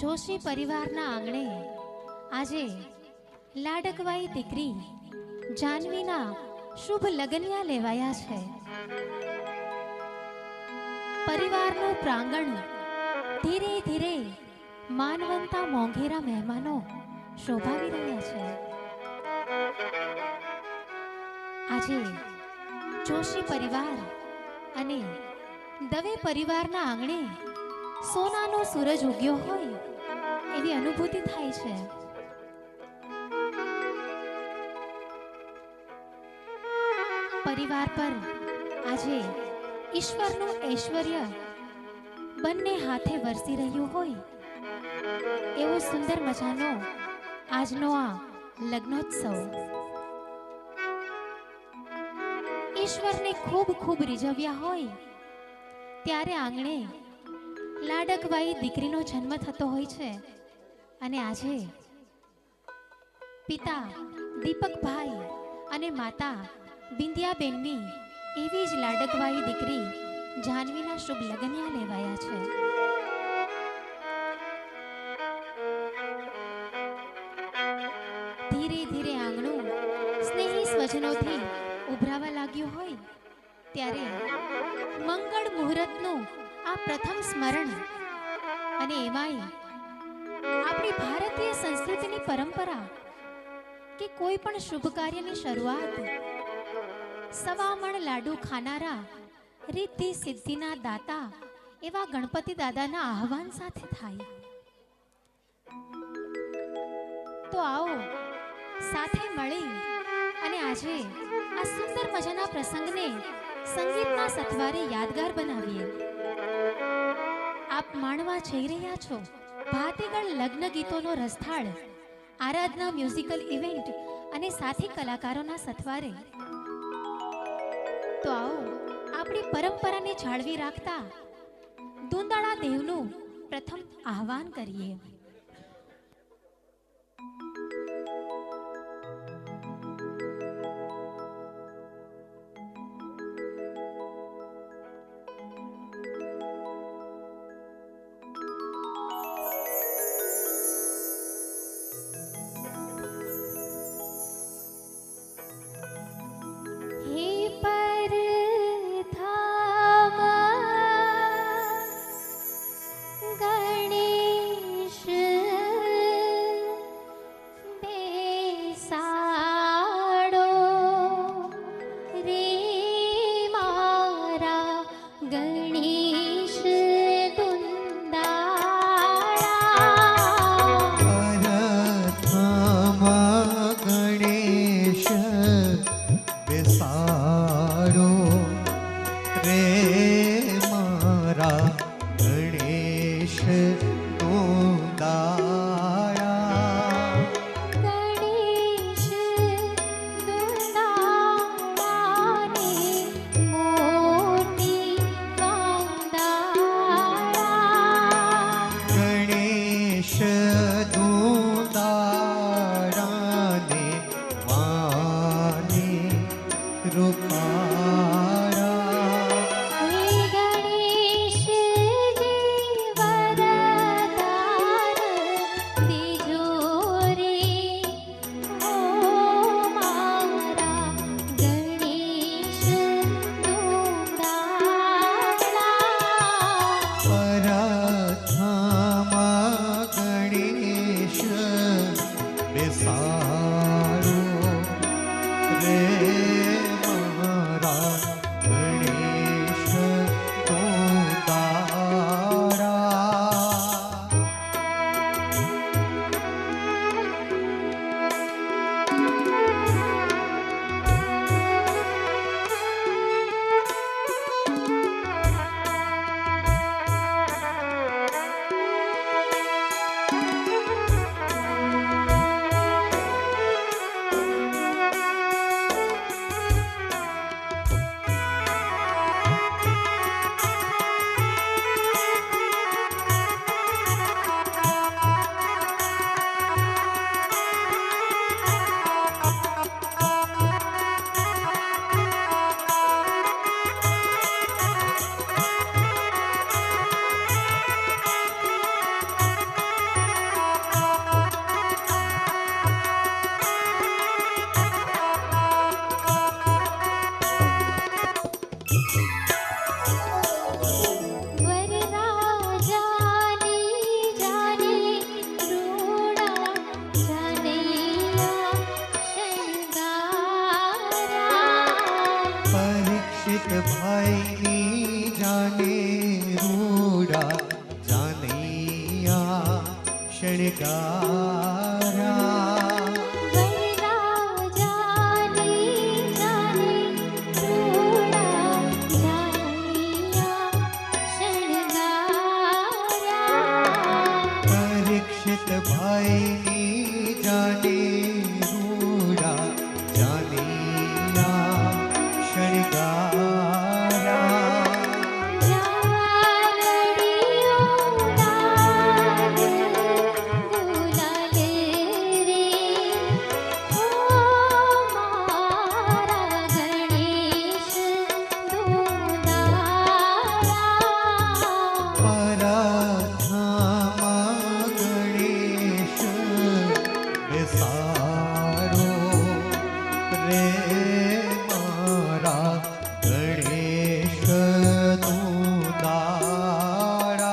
જોશી પરિવારના આંગણે આજે લાડકવાઈ દીકરી જાનવીના શુભ લગ્નિયા લેવાયા છે। પરિવારનું પ્રાંગણ ધીરે ધીરે માનવંતા મોંઘેરા મહેમાનો શોભાવી રહ્યા છે। આજે જોશી પરિવાર અને દવે પરિવારના આંગણે સોનાનો સૂરજ ઉગ્યો હોય એવી અનુભૂતિ થાય છે। પરિવાર પર આજે ઈશ્વરનું ઐશ્વર્ય બંને હાથે વરસી રહ્યું હોય એવો સુંદર મજાનો આજનો આ લગ્નોત્સવ ઈશ્વરને ખૂબ ખૂબ રીઝવ્યા હોય ત્યારે આંગણે લાડકવાઈ દીકરીનો જન્મ થતો હોય છે અને આજે પિતા દીપકભાઈ અને માતા બિંદિયાબેનની એવી જ લાડકવાઈ દીકરી જાનવીના શુભ લગ્નિયા લેવાયા છે। ધીરે ધીરે આંગણું સ્નેહી સ્વજનોથી ઉભરાવા લાગ્યું હોય ત્યારે મંગળ મુહૂર્તનું આ પ્રથમ સ્મરણ અને એમાંય આપણી ભારતીય સંસ્કૃતિની પરંપરા કે કોઈ પણ શુભ કાર્યની શરૂઆત સવામણ લાડુ ખાનારા રિદ્ધિ સિદ્ધિના દાતા એવા ગણપતિ દાદાના આહવાન સાથે થાય। તો આવો સાથે મળી અને આજે આ સુંદર મજાના પ્રસંગને સંગીતના સથવારે યાદગાર બનાવીએ। આપ માણવા જઈ રહ્યા છો ભાતીગળ લગ્ન ગીતોનો રસથાળ આરાધના મ્યુઝિકલ ઇવેન્ટ અને સાથી કલાકારોના સથવારે। તો આવો આપણી પરંપરાને જાળવી રાખતા દુંદાળા દેવનું પ્રથમ આહવાન કરીએ। गणेश शृंगारा परीक्षित भाई जाने रूड़ा जानिया शृंगारा सारो रे मारा गणेश तू दारा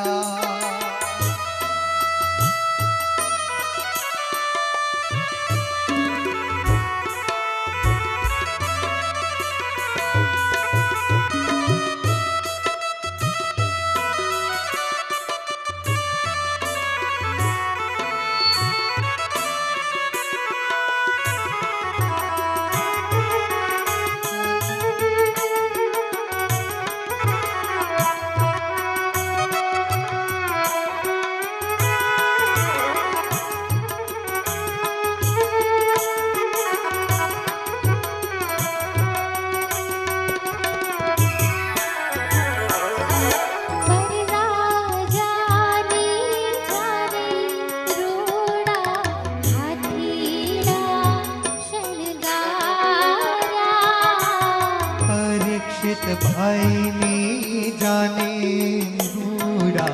भाई नी जाने रूड़ा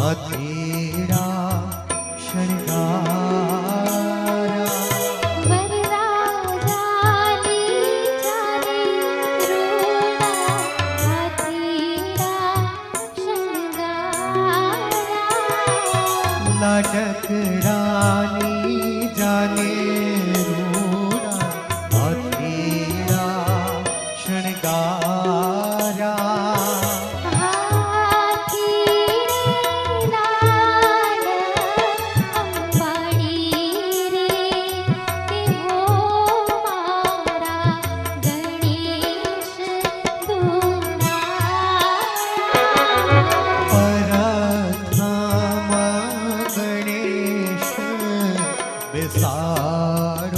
अधीरा शृंगारा लाडक रानी जाने रूड़ा अधीरा शृंगारा गणेश विसार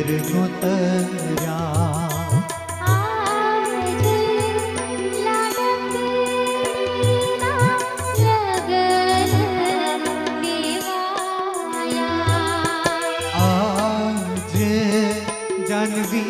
ઝેર નોતર્યા આજે લાડકડીના લગન દેવાયા આજે જાનવી